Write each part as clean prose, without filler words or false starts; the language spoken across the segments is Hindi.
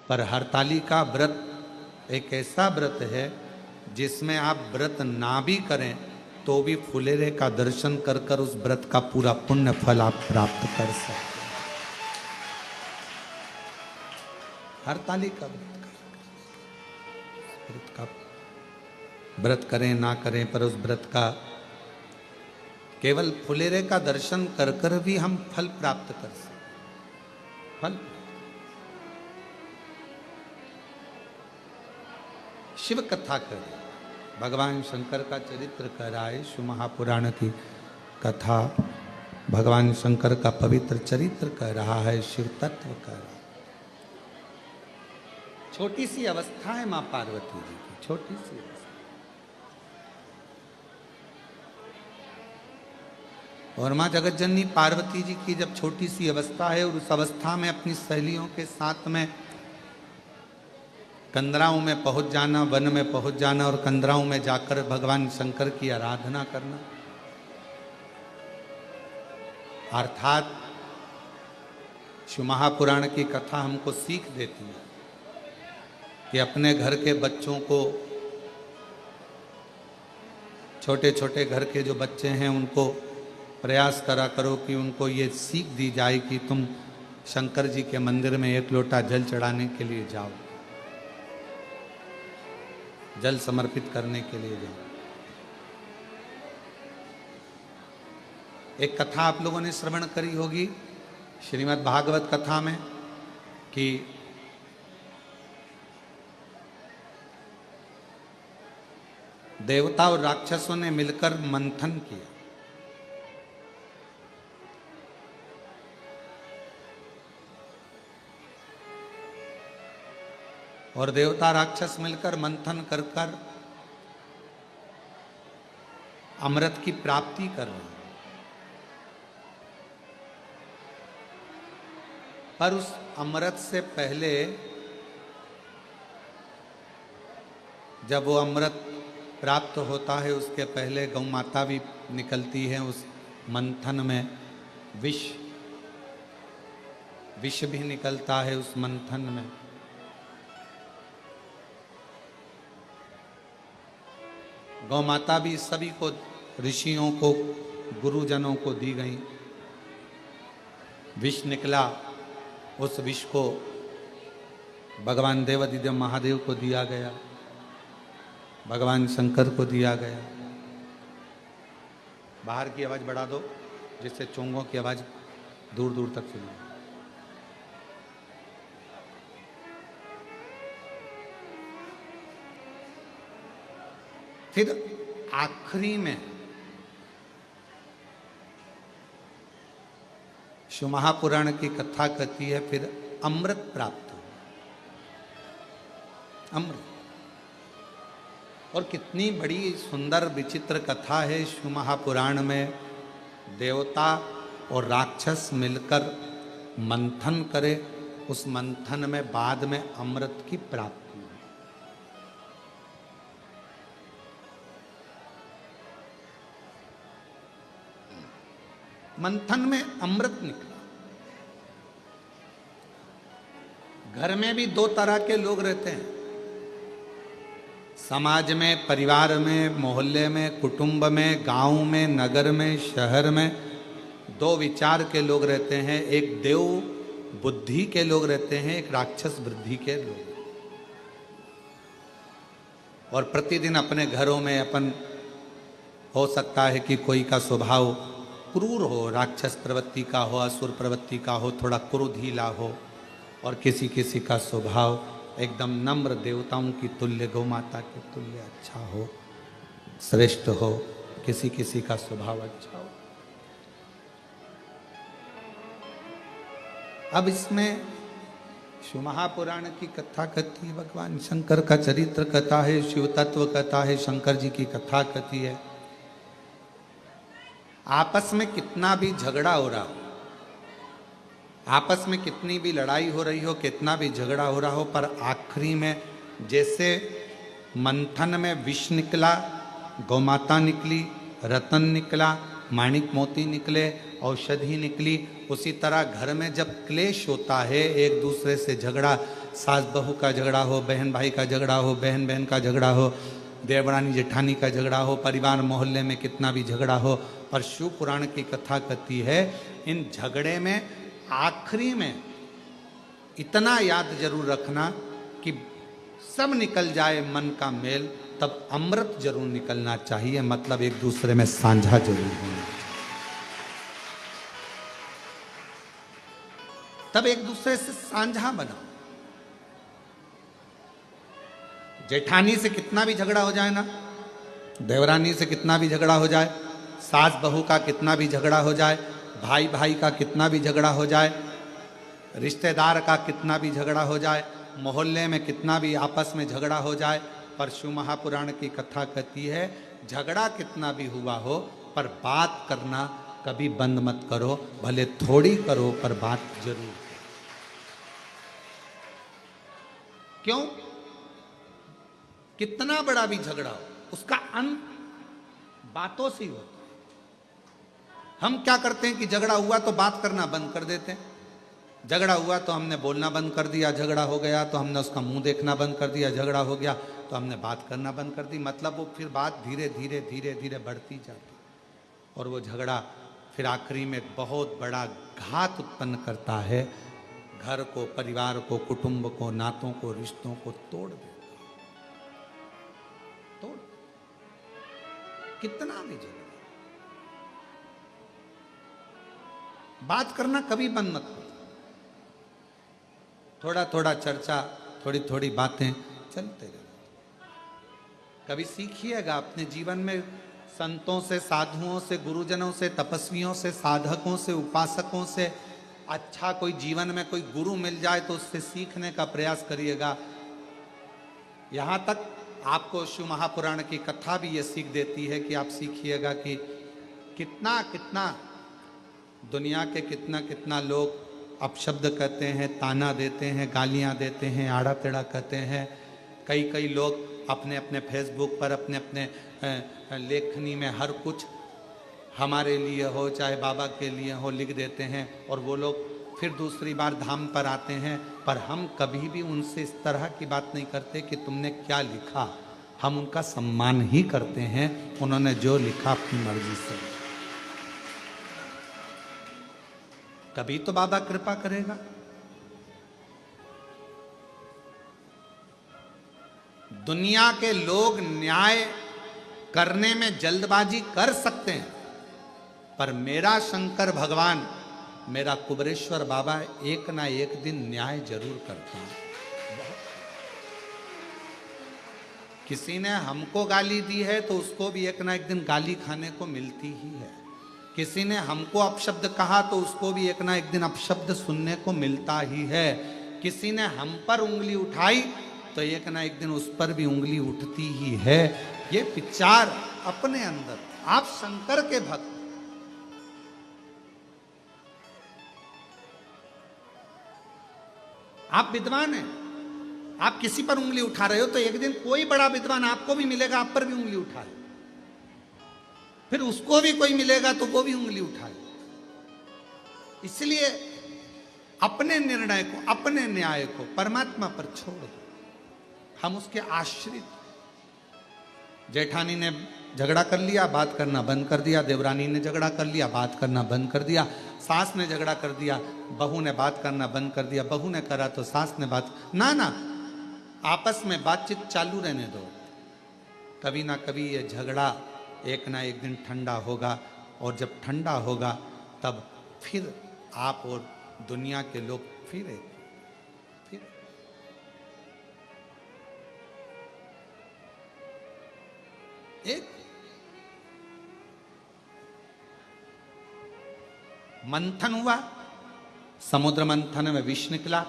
पर हरतालिका व्रत एक ऐसा व्रत है जिसमें आप व्रत ना भी करें तो भी फुलेरे का दर्शन कर कर उस व्रत का पूरा पुण्य फल आप प्राप्त कर सकते। हरतालिका व्रत करें ना करें पर उस व्रत का केवल फुलेरे का दर्शन कर कर भी हम फल प्राप्त कर सकते। फल शिव कथा करें, भगवान शंकर का चरित्र कराए, शिव महापुराण की कथा भगवान शंकर का पवित्र चरित्र कर रहा है, शिव तत्व कर। छोटी सी अवस्था है मां पार्वती जी की, छोटी सी अवस्था, और मां जगतजननी पार्वती जी की जब छोटी सी अवस्था है और उस अवस्था में अपनी सहेलियों के साथ में कंदराओं में पहुंच जाना, वन में पहुंच जाना और कंदराओं में जाकर भगवान शंकर की आराधना करना, अर्थात शिव महापुराण की कथा हमको सीख देती है कि अपने घर के बच्चों को, छोटे छोटे घर के जो बच्चे हैं उनको प्रयास करा करो कि उनको ये सीख दी जाए कि तुम शंकर जी के मंदिर में एक लोटा जल चढ़ाने के लिए जाओ, जल समर्पित करने के लिए जाओ। एक कथा आप लोगों ने श्रवण करी होगी श्रीमद् भागवत कथा में कि देवता और राक्षसों ने मिलकर मंथन किया और देवता राक्षस मिलकर मंथन कर कर अमृत की प्राप्ति कर रहे हैं। पर उस अमृत से पहले जब वो अमृत प्राप्त होता है उसके पहले गौ माता भी निकलती है उस मंथन में, विष भी निकलता है उस मंथन में। गौ माता भी सभी को, ऋषियों को, गुरुजनों को दी गई। विष निकला, उस विष को भगवान देवादिदेव महादेव को दिया गया, भगवान शंकर को दिया गया। बाहर की आवाज़ बढ़ा दो जिससे चोंगों की आवाज़ दूर दूर तक सुनाए। फिर आखिरी में शिव महापुराण की कथा कहती है फिर अमृत प्राप्त हो, अमृत। और कितनी बड़ी सुंदर विचित्र कथा है शिव महापुराण में। देवता और राक्षस मिलकर मंथन करे, उस मंथन में बाद में अमृत की प्राप्ति। मंथन में अमृत निकला। घर में भी दो तरह के लोग रहते हैं, समाज में, परिवार में, मोहल्ले में, कुटुंब में, गांव में, नगर में, शहर में दो विचार के लोग रहते हैं। एक देव बुद्धि के लोग रहते हैं, एक राक्षस बुद्धि के लोग। और प्रतिदिन अपने घरों में अपन, हो सकता है कि कोई का स्वभाव क्रूर हो, राक्षस प्रवृत्ति का हो, असुर प्रवृत्ति का हो, थोड़ा क्रोधीला हो, और किसी किसी का स्वभाव एकदम नम्र, देवताओं की तुल्य, गौ माता के तुल्य अच्छा हो, श्रेष्ठ हो, किसी किसी का स्वभाव अच्छा हो। अब इसमें शिव महापुराण की कथा कहती है, भगवान शंकर का चरित्र कथा है, शिव तत्व कथा है, शंकर जी की कथा कहती है। आपस में कितना भी झगड़ा हो रहा हो, आपस में कितनी भी लड़ाई हो रही हो, कितना भी झगड़ा हो रहा हो, पर आखिरी में जैसे मंथन में विष निकला, गौमाता निकली, रतन निकला, माणिक मोती निकले, औषधि निकली, उसी तरह घर में जब क्लेश होता है, एक दूसरे से झगड़ा, सास बहू का झगड़ा हो, बहन भाई का झगड़ा हो, बहन बहन का झगड़ा हो, देवरानी जेठानी का झगड़ा हो, परिवार मोहल्ले में कितना भी झगड़ा हो, पर शिव पुराण की कथा कहती है इन झगड़े में आखिरी में इतना याद जरूर रखना कि सब निकल जाए मन का मेल, तब अमृत जरूर निकलना चाहिए, मतलब एक दूसरे में साझा जरूर होना, तब एक दूसरे से साझा बनाओ। जेठानी से कितना भी झगड़ा हो जाए ना, देवरानी से कितना भी झगड़ा हो जाए, सास बहू का कितना भी झगड़ा हो जाए, भाई भाई का कितना भी झगड़ा हो जाए, रिश्तेदार का कितना भी झगड़ा हो जाए, मोहल्ले में कितना भी आपस में झगड़ा हो जाए, पर शिव महापुराण की कथा कहती है झगड़ा कितना भी हुआ हो पर बात करना कभी बंद मत करो, भले थोड़ी करो पर बात जरूर। क्यों? कितना बड़ा भी झगड़ा हो उसका अंत बातों से ही होता है। हम क्या करते हैं कि झगड़ा हुआ तो बात करना बंद कर देते हैं, झगड़ा हुआ तो हमने बोलना बंद कर दिया, झगड़ा हो गया तो हमने उसका मुंह देखना बंद कर दिया, झगड़ा हो गया तो हमने बात करना बंद कर दी, मतलब वो फिर बात धीरे धीरे धीरे धीरे बढ़ती जाती और वो झगड़ा फिर आखिरी में बहुत बड़ा घात उत्पन्न करता है, घर को, परिवार को, कुटुंब को, नातों को, रिश्तों को तोड़ देता, तोड़। कितना भी झगड़ा, बात करना कभी बंद मत करो, थोड़ा थोड़ा चर्चा, थोड़ी थोड़ी बातें चलते रहे। कभी सीखिएगा अपने जीवन में संतों से, साधुओं से, गुरुजनों से, तपस्वियों से, साधकों से, उपासकों से अच्छा कोई जीवन में कोई गुरु मिल जाए तो उससे सीखने का प्रयास करिएगा। यहाँ तक आपको शिव महापुराण की कथा भी ये सीख देती है कि आप सीखिएगा कि कितना कितना दुनिया के कितना कितना लोग अपशब्द कहते हैं, ताना देते हैं, गालियाँ देते हैं, आड़ा टेढ़ा कहते हैं। कई कई लोग अपने अपने फेसबुक पर अपने अपने लेखनी में हर कुछ हमारे लिए हो चाहे बाबा के लिए हो लिख देते हैं और वो लोग फिर दूसरी बार धाम पर आते हैं, पर हम कभी भी उनसे इस तरह की बात नहीं करते कि तुमने क्या लिखा। हम उनका सम्मान ही करते हैं, उन्होंने जो लिखा अपनी मर्जी से। कभी तो बाबा कृपा करेगा। दुनिया के लोग न्याय करने में जल्दबाजी कर सकते हैं, पर मेरा शंकर भगवान, मेरा कुबरेश्वर बाबा एक ना एक दिन न्याय जरूर करता है। किसी ने हमको गाली दी है तो उसको भी एक ना एक दिन गाली खाने को मिलती ही है। किसी ने हमको अपशब्द कहा तो उसको भी एक ना एक दिन अपशब्द सुनने को मिलता ही है। किसी ने हम पर उंगली उठाई तो एक ना एक दिन उस पर भी उंगली उठती ही है। ये विचार अपने अंदर, आप शंकर के भक्त, आप विद्वान हैं, आप किसी पर उंगली उठा रहे हो तो एक दिन कोई बड़ा विद्वान आपको भी मिलेगा, आप पर भी उंगली उठाए, फिर उसको भी कोई मिलेगा तो वो भी उंगली उठाए। इसलिए अपने निर्णय को, अपने न्याय को परमात्मा पर छोड़ दो, हम उसके आश्रित। जेठानी ने झगड़ा कर लिया, बात करना बंद कर दिया, देवरानी ने झगड़ा कर लिया, बात करना बंद कर दिया, सास ने झगड़ा कर दिया, बहू ने बात करना बंद कर दिया, बहू ने करा तो सास ने बात, ना ना, आपस में बातचीत चालू रहने दो। कभी ना कभी ये झगड़ा एक ना एक दिन ठंडा होगा, और जब ठंडा होगा तब फिर आप और दुनिया के लोग फिर एक मंथन हुआ, समुद्र मंथन में विष निकला,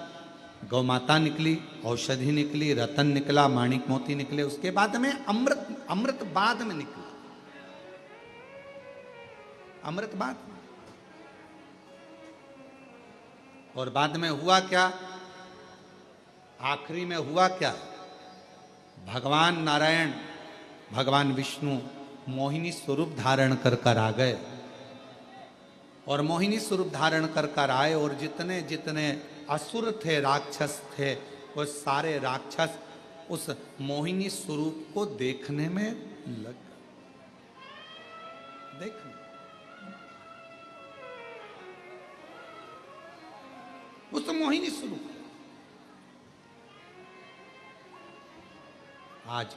गौ माता निकली, औषधि निकली, रतन निकला, माणिक मोती निकले, उसके बाद में अमृत, अमृत बाद में निकला, अमृत बाद में। और बाद में हुआ क्या? आखिरी में हुआ क्या? भगवान नारायण, भगवान विष्णु मोहिनी स्वरूप धारण कर कर आ गए, और मोहिनी स्वरूप धारण कर कर आए, और जितने जितने असुर थे, राक्षस थे, वो सारे राक्षस उस मोहिनी स्वरूप को देखने में लग गए। देखने उस मोहिनी स्वरूप। आज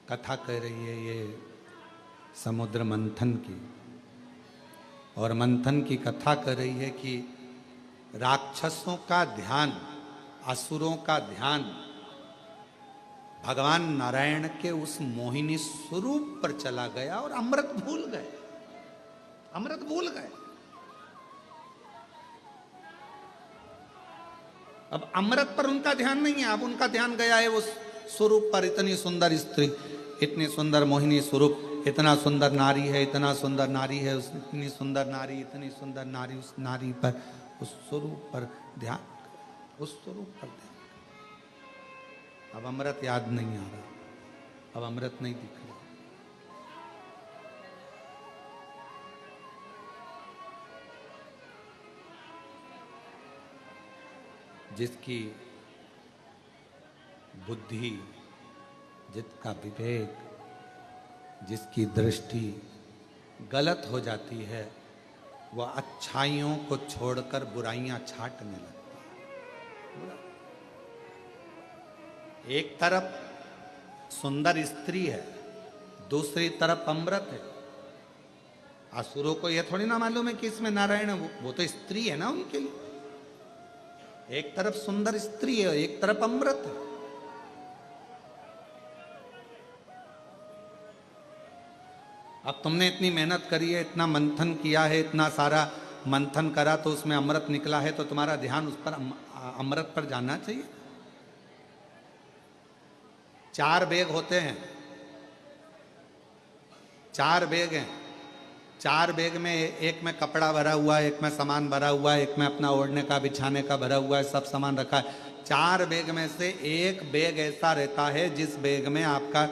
कथा कह रही है ये समुद्र मंथन की, और मंथन की कथा कर रही है कि राक्षसों का ध्यान, असुरों का ध्यान भगवान नारायण के उस मोहिनी स्वरूप पर चला गया और अमृत भूल गए, अमृत भूल गए। अब अमृत पर उनका ध्यान नहीं है, अब उनका ध्यान गया है उस स्वरूप पर। इतनी सुंदर स्त्री, इतनी सुंदर मोहिनी स्वरूप, इतना सुंदर नारी है, इतना सुंदर नारी है, उस इतनी सुंदर नारी, इतनी सुंदर नारी, उस नारी पर, उस स्वरूप पर ध्यान, उस स्वरूप पर ध्यान। अब अमृत याद नहीं आ रहा, अब अमृत नहीं दिख रहा। जिसकी बुद्धि, जिसका विवेक, जिसकी दृष्टि गलत हो जाती है, वह अच्छाइयों को छोड़कर बुराइयां छांटने लगता है। एक तरफ सुंदर स्त्री है, दूसरी तरफ अमृत है। असुरों को यह थोड़ी ना मालूम है कि इसमें नारायण है, वो तो स्त्री है ना उनके लिए। एक तरफ सुंदर स्त्री है, एक तरफ अमृत है। अब तुमने इतनी मेहनत करी है, इतना मंथन किया है, इतना सारा मंथन करा तो उसमें अमृत निकला है, तो तुम्हारा ध्यान उस पर, अमृत पर जाना चाहिए। 4 बैग होते हैं, 4 बैग हैं। 4 बैग में एक में कपड़ा भरा हुआ है, एक में सामान भरा हुआ है, एक में अपना ओढ़ने का, बिछाने का भरा हुआ है, सब सामान रखा है। 4 बैग में से एक बैग ऐसा रहता है जिस बैग में आपका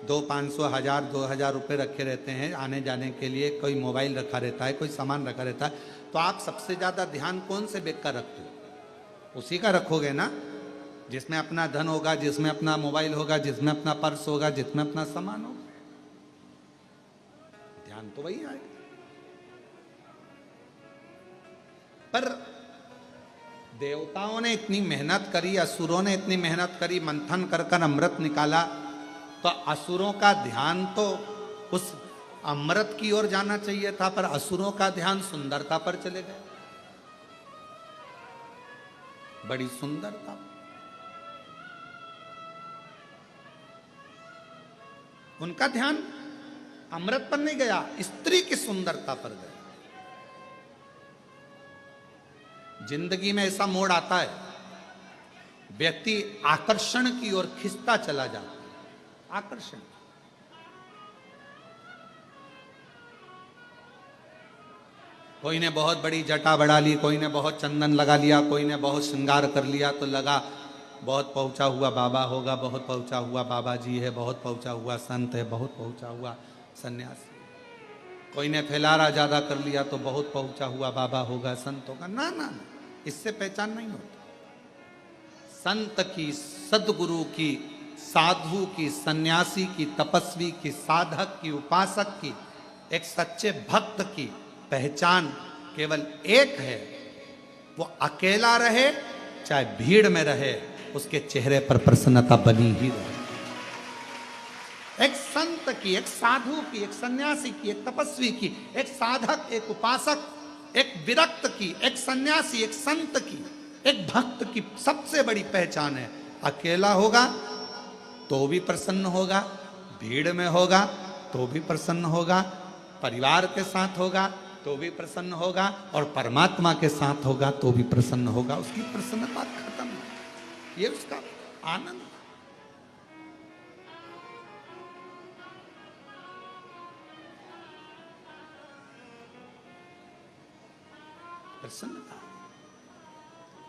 200-500 1000 2000 रुपये रखे रहते हैं आने जाने के लिए। कोई मोबाइल रखा रहता है, कोई सामान रखा रहता है। तो आप सबसे ज़्यादा ध्यान कौन से बैग का रखते हो? उसी का रखोगे ना जिसमें अपना धन होगा, जिसमें अपना मोबाइल होगा, जिसमें अपना पर्स होगा, जिसमें अपना सामान होगा। ध्यान तो वही आएगा। पर देवताओं ने इतनी मेहनत करी, असुरों ने इतनी मेहनत करी, मंथन कर कर अमृत निकाला, तो असुरों का ध्यान तो उस अमृत की ओर जाना चाहिए था, पर असुरों का ध्यान सुंदरता पर चले गए। बड़ी सुंदरता, उनका ध्यान अमृत पर नहीं गया, स्त्री की सुंदरता पर गया। जिंदगी में ऐसा मोड़ आता है, व्यक्ति आकर्षण की ओर खिंचता चला जाता है। आकर्षण, कोई ने बहुत बड़ी जटा बढ़ा ली, कोई ने बहुत चंदन लगा लिया, कोई ने बहुत श्रृंगार कर लिया, तो लगा बहुत पहुंचा हुआ बाबा होगा, बहुत पहुंचा हुआ बाबा जी है, बहुत पहुंचा हुआ संत है, बहुत पहुंचा हुआ सन्यासी। कोई ने फैलारा ज्यादा कर लिया तो बहुत पहुंचा हुआ बाबा होगा, संत होगा। ना ना ना, इससे पहचान नहीं होती। संत की, सदगुरु की, साधु की, सन्यासी की, तपस्वी की, साधक की, उपासक की, एक सच्चे भक्त की पहचान केवल एक है, वो अकेला रहे चाहे भीड़ में रहे, उसके चेहरे पर प्रसन्नता बनी ही रहे। एक संत की, एक साधु की, एक सन्यासी की, एक तपस्वी की, एक साधक, एक उपासक, एक विरक्त की, एक सन्यासी, एक संत की, एक भक्त की सबसे बड़ी पहचान है, अकेला होगा तो भी प्रसन्न होगा, भीड़ में होगा तो भी प्रसन्न होगा, परिवार के साथ होगा तो भी प्रसन्न होगा, और परमात्मा के साथ होगा तो भी प्रसन्न होगा। उसकी प्रसन्नता खत्म है, ये उसका आनंद। प्रसन्नता।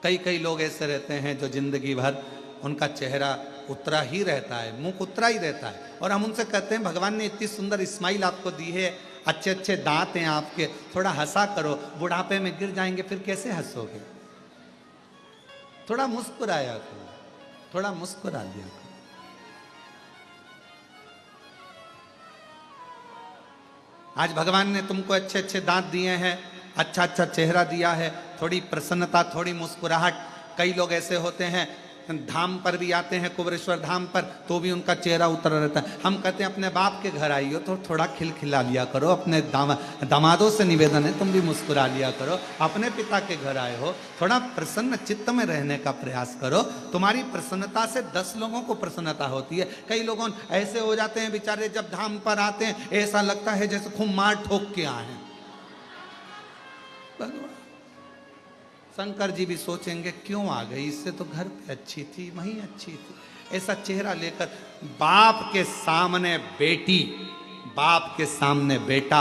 कई कई लोग ऐसे रहते हैं जो जिंदगी भर उनका चेहरा उतरा ही रहता है, मुंह उतरा ही रहता है, और हम उनसे कहते हैं भगवान ने इतनी सुंदर स्माइल आपको दी है, अच्छे अच्छे दांत हैं आपके, थोड़ा हंसा करो। बुढ़ापे में गिर जाएंगे फिर कैसे हंसोगे? थोड़ा मुस्कुराया करो, थोड़ा मुस्कुरा लिया करो। आज भगवान ने तुमको अच्छे अच्छे दांत दिए हैं, अच्छा अच्छा चेहरा दिया है, थोड़ी प्रसन्नता, थोड़ी मुस्कुराहट। कई लोग ऐसे होते हैं धाम पर भी आते हैं, कुबेरेश्वर धाम पर, तो भी उनका चेहरा उतर रहता है। हम कहते हैं अपने बाप के घर आई हो तो थोड़ा खिलखिला लिया करो। अपने दामादों से निवेदन है तुम भी मुस्कुरा लिया करो। अपने पिता के घर आए हो, थोड़ा प्रसन्न चित्त में रहने का प्रयास करो। तुम्हारी प्रसन्नता से 10 लोगों को प्रसन्नता होती है। कई लोगों ऐसे हो जाते हैं बेचारे, जब धाम पर आते हैं ऐसा लगता है जैसे खूब मार ठोक के आए हैं। भगवान शंकर जी भी सोचेंगे क्यों आ गई, इससे तो घर पे अच्छी थी, वहीं अच्छी थी। ऐसा चेहरा लेकर बाप के सामने बेटी, बाप के सामने बेटा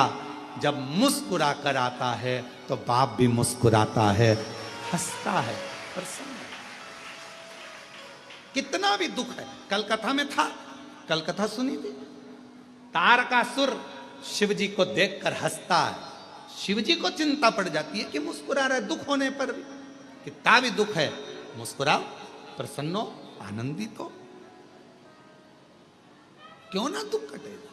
जब मुस्कुरा कर आता है तो बाप भी मुस्कुराता है, हंसता है, प्रसन्न है। कितना भी दुख है, कल कथा में था, कल कथा सुनी थी, तारकासुर शिव जी को देखकर हंसता है। शिव जी को चिंता पड़ जाती है कि मुस्कुरा रहा है दुख होने पर भी। कितना भी दुख है मुस्कुराओ, प्रसन्नो, आनंदित हो, क्यों ना दुख कटेगा।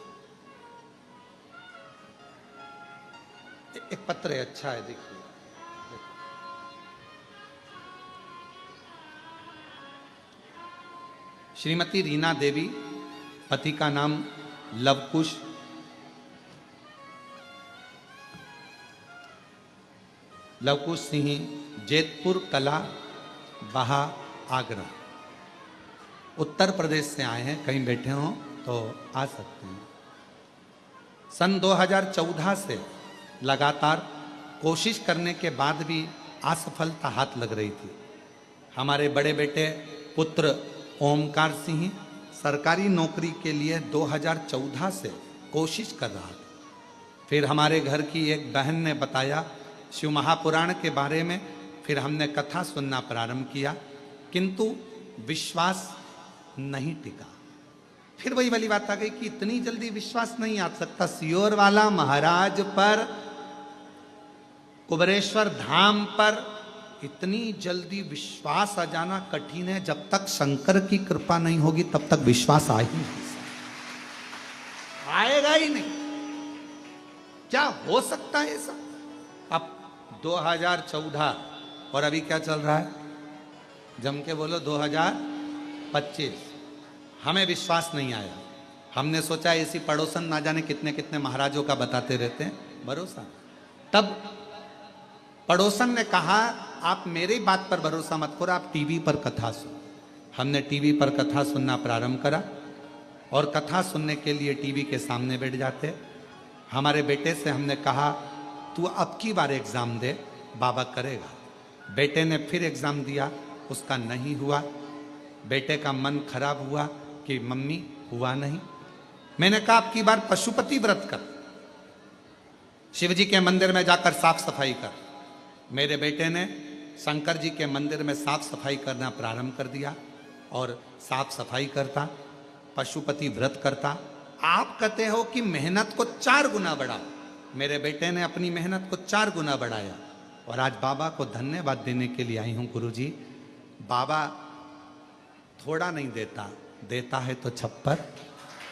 एक पत्र है, अच्छा है, देखिए। श्रीमती रीना देवी, पति का नाम लवकुश, लवकुश सिंह, जेतपुर कला, बहा, आगरा, उत्तर प्रदेश से आए हैं। कहीं बैठे हो तो आ सकते हैं। सन 2014 से लगातार कोशिश करने के बाद भी असफलता हाथ लग रही थी। हमारे बड़े बेटे पुत्र ओमकार सिंह सरकारी नौकरी के लिए 2014 से कोशिश कर रहा था। फिर हमारे घर की एक बहन ने बताया शिव महापुराण के बारे में, फिर हमने कथा सुनना प्रारंभ किया, किंतु विश्वास नहीं टिका। फिर वही वाली बात आ गई कि इतनी जल्दी विश्वास नहीं आ सकता। सियोर वाला महाराज पर, कुबेरेश्वर धाम पर इतनी जल्दी विश्वास आ जाना कठिन है। जब तक शंकर की कृपा नहीं होगी तब तक विश्वास आ ही नहीं सकता, आएगा ही नहीं। क्या हो सकता है ऐसा? अब 2014 और अभी क्या चल रहा है, जम के बोलो 2025। हमें विश्वास नहीं आया। हमने सोचा इसी पड़ोसन ना जाने कितने कितने महाराजों का बताते रहते हैं, भरोसा। तब पड़ोसन ने कहा आप मेरी बात पर भरोसा मत करो, आप टीवी पर कथा सुनो। हमने टीवी पर कथा सुनना प्रारंभ करा और कथा सुनने के लिए टीवी के सामने बैठ जाते। हमारे बेटे से हमने कहा तू अब की बार एग्जाम दे, बाबा करेगा। बेटे ने फिर एग्जाम दिया, उसका नहीं हुआ। बेटे का मन खराब हुआ कि मम्मी हुआ नहीं। मैंने कहा अब की बार पशुपति व्रत कर, शिव जी के मंदिर में जाकर साफ सफाई कर। मेरे बेटे ने शंकर जी के मंदिर में साफ सफाई करना प्रारंभ कर दिया और साफ सफाई करता, पशुपति व्रत करता। आप कहते हो कि मेहनत को 4 गुना बढ़ाओ, मेरे बेटे ने अपनी मेहनत को 4 गुना बढ़ाया और आज बाबा को धन्यवाद देने के लिए आई हूं। गुरुजी, बाबा थोड़ा नहीं देता, देता है तो छप्पर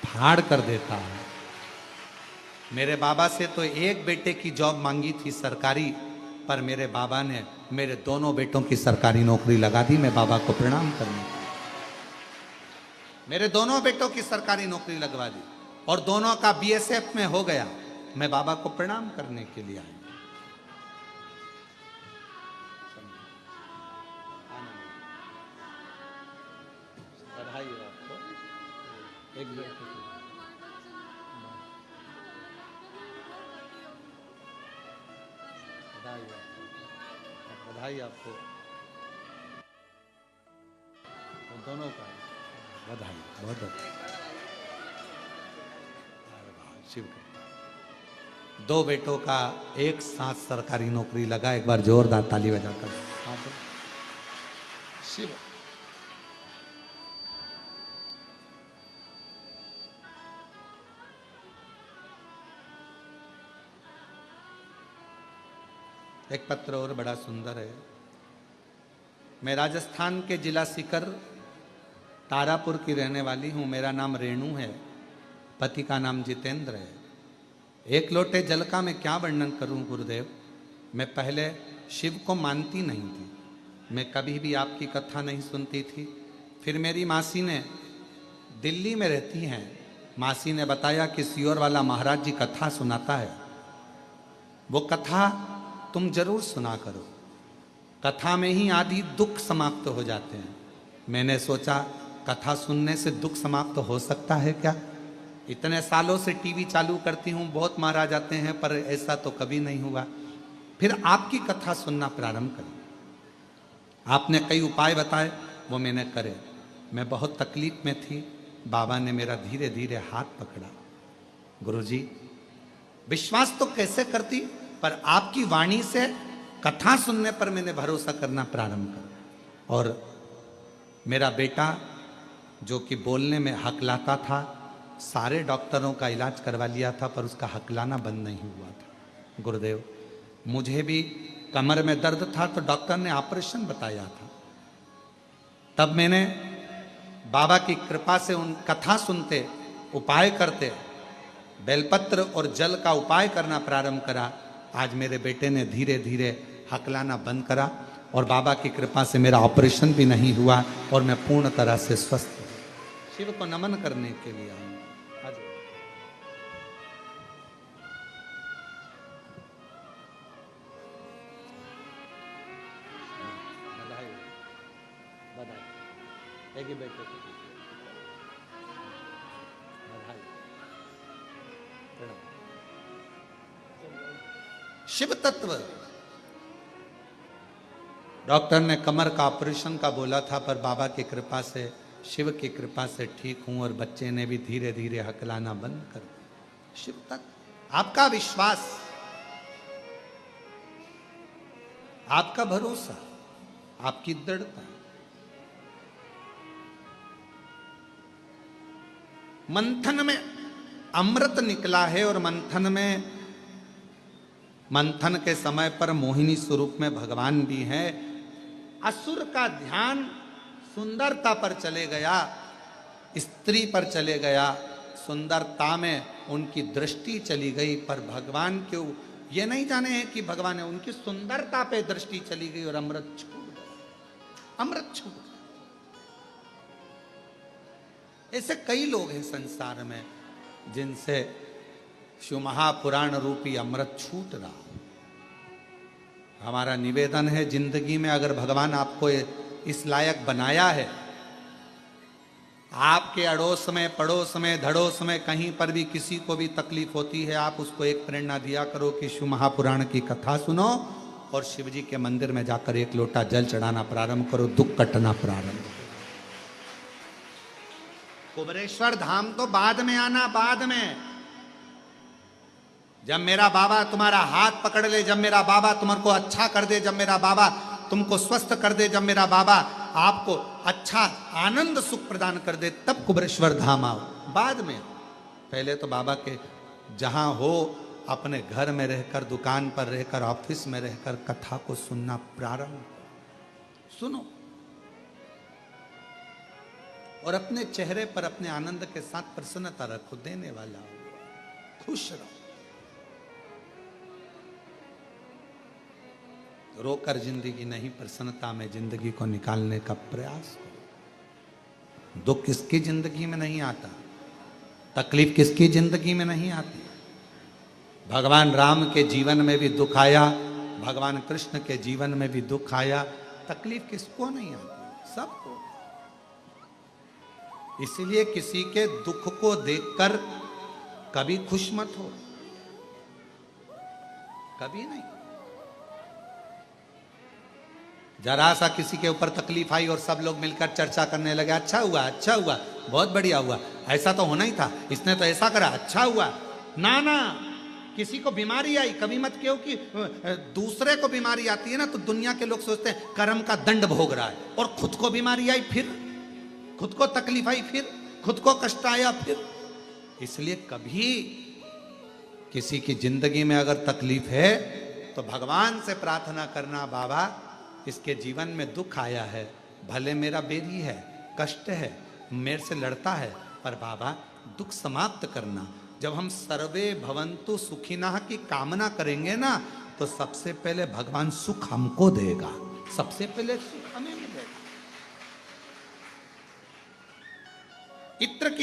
फाड़ कर देता है। मेरे बाबा से तो एक बेटे की जॉब मांगी थी सरकारी, पर मेरे बाबा ने मेरे दोनों बेटों की सरकारी नौकरी लगा दी। मैं बाबा को प्रणाम करने, मेरे दोनों बेटों की सरकारी नौकरी लगवा दी और दोनों का बीएसएफ में हो गया। मैं बाबा को प्रणाम करने के लिए आया। बधाई हो आपको, एक बेटे की बधाई हो आपको, बधाई आपको दोनों का बधाई, बहुत अच्छा। शिव का 2 बेटों का एक साथ सरकारी नौकरी लगा। एक बार जोरदार ताली बजाकर शिव। एक पत्र और बड़ा सुंदर है। मैं राजस्थान के जिला सीकर तारापुर की रहने वाली हूँ। मेरा नाम रेणु है, पति का नाम जितेंद्र है। एक लोटे जल का मैं क्या वर्णन करूं गुरुदेव। मैं पहले शिव को मानती नहीं थी, मैं कभी भी आपकी कथा नहीं सुनती थी। फिर मेरी मासी ने, दिल्ली में रहती हैं, मासी ने बताया कि सियोर वाला महाराज जी कथा सुनाता है, वो कथा तुम जरूर सुना करो, कथा में ही आदि दुख समाप्त हो जाते हैं। मैंने सोचा कथा सुनने से दुख समाप्त हो सकता है क्या। इतने सालों से टीवी चालू करती हूँ, बहुत महाराज आते हैं, पर ऐसा तो कभी नहीं हुआ। फिर आपकी कथा सुनना प्रारंभ करें। आपने कई उपाय बताए, वो मैंने करे। मैं बहुत तकलीफ में थी, बाबा ने मेरा धीरे धीरे हाथ पकड़ा। गुरुजी, विश्वास तो कैसे करती, पर आपकी वाणी से कथा सुनने पर मैंने भरोसा करना प्रारंभ कर। और मेरा बेटा जो कि बोलने में हकलाता था, सारे डॉक्टरों का इलाज करवा लिया था, पर उसका हकलाना बंद नहीं हुआ था। गुरुदेव, मुझे भी कमर में दर्द था तो डॉक्टर ने ऑपरेशन बताया था। तब मैंने बाबा की कृपा से उन कथा सुनते, उपाय करते, बेलपत्र और जल का उपाय करना प्रारंभ करा। आज मेरे बेटे ने धीरे धीरे हकलाना बंद करा और बाबा की कृपा से मेरा ऑपरेशन भी नहीं हुआ और मैं पूर्ण तरह से स्वस्थ हूँ। शिव को नमन करने के लिए आऊँ। एक ही बेटे को शिव तत्व। डॉक्टर ने कमर का ऑपरेशन का बोला था, पर बाबा की कृपा से, शिव की कृपा से ठीक हूं और बच्चे ने भी धीरे धीरे हकलाना बंद कर दिया। शिव तत्व, आपका विश्वास, आपका भरोसा, आपकी दृढ़ता। मंथन में अमृत निकला है और मंथन के समय पर मोहिनी स्वरूप में भगवान भी है। असुर का ध्यान सुंदरता पर चले गया, स्त्री पर चले गया, सुंदरता में उनकी दृष्टि चली गई, पर भगवान क्यों ये नहीं जाने हैं कि भगवान है, उनकी सुंदरता पे दृष्टि चली गई और अमृत छूट गया, अमृत छूट गया। ऐसे कई लोग हैं संसार में जिनसे शिव महापुराण रूपी अमृत छूट रहा। हमारा निवेदन है, जिंदगी में अगर भगवान आपको इस लायक बनाया है, आपके अड़ोस में, पड़ोस में, धड़ोस में कहीं पर भी किसी को भी तकलीफ होती है, आप उसको एक प्रेरणा दिया करो कि शिव महापुराण की कथा सुनो और शिव जी के मंदिर में जाकर एक लोटा जल चढ़ाना प्रारंभ करो, दुख कटना प्रारंभ करो। कुबरेश्वर धाम तो बाद में आना, बाद में। जब मेरा बाबा तुम्हारा हाथ पकड़ ले, जब मेरा बाबा तुम्हारे को अच्छा कर दे, जब मेरा बाबा तुमको स्वस्थ कर दे, जब मेरा बाबा आपको अच्छा आनंद सुख प्रदान कर दे, तब कुबरेश्वर धाम आओ, बाद में। पहले तो बाबा के जहां हो, अपने घर में रहकर, दुकान पर रहकर, ऑफिस में रहकर कथा को सुनना प्रारंभ सुनो और अपने चेहरे पर अपने आनंद के साथ प्रसन्नता रखो, देने वाला हो, खुश रहो। रोकर जिंदगी नहीं, प्रसन्नता में जिंदगी को निकालने का प्रयास करो। दुख किसकी जिंदगी में नहीं आता, तकलीफ किसकी जिंदगी में नहीं आती। भगवान राम के जीवन में भी दुख आया, भगवान कृष्ण के जीवन में भी दुख आया, तकलीफ किसको नहीं आती, सबको। इसलिए किसी के दुख को देखकर कभी खुश मत हो, कभी नहीं। जरा सा किसी के ऊपर तकलीफ आई और सब लोग मिलकर चर्चा करने लगे, अच्छा हुआ, अच्छा हुआ, बहुत बढ़िया हुआ, ऐसा तो होना ही था, इसने तो ऐसा करा, अच्छा हुआ। ना ना, किसी को बीमारी आई, कभी मत कहो कि दूसरे को बीमारी आती है ना तो दुनिया के लोग सोचते हैं कर्म का दंड भोग रहा है, और खुद को बीमारी आई, फिर खुद को तकलीफ आई, फिर खुद को कष्ट आया, फिर। इसलिए कभी किसी की जिंदगी में अगर तकलीफ है तो भगवान से प्रार्थना करना, बाबा इसके जीवन में दुख आया है, भले मेरा बेरी है, कष्ट है, मेरे से लड़ता है, पर बाबा दुख समाप्त करना। जब हम सर्वे भवन्तु सुखिनः की कामना करेंगे ना, तो सबसे पहले भगवान सुख हमको देगा, सबसे पहले सुख हमें मिलेगा। इत्र की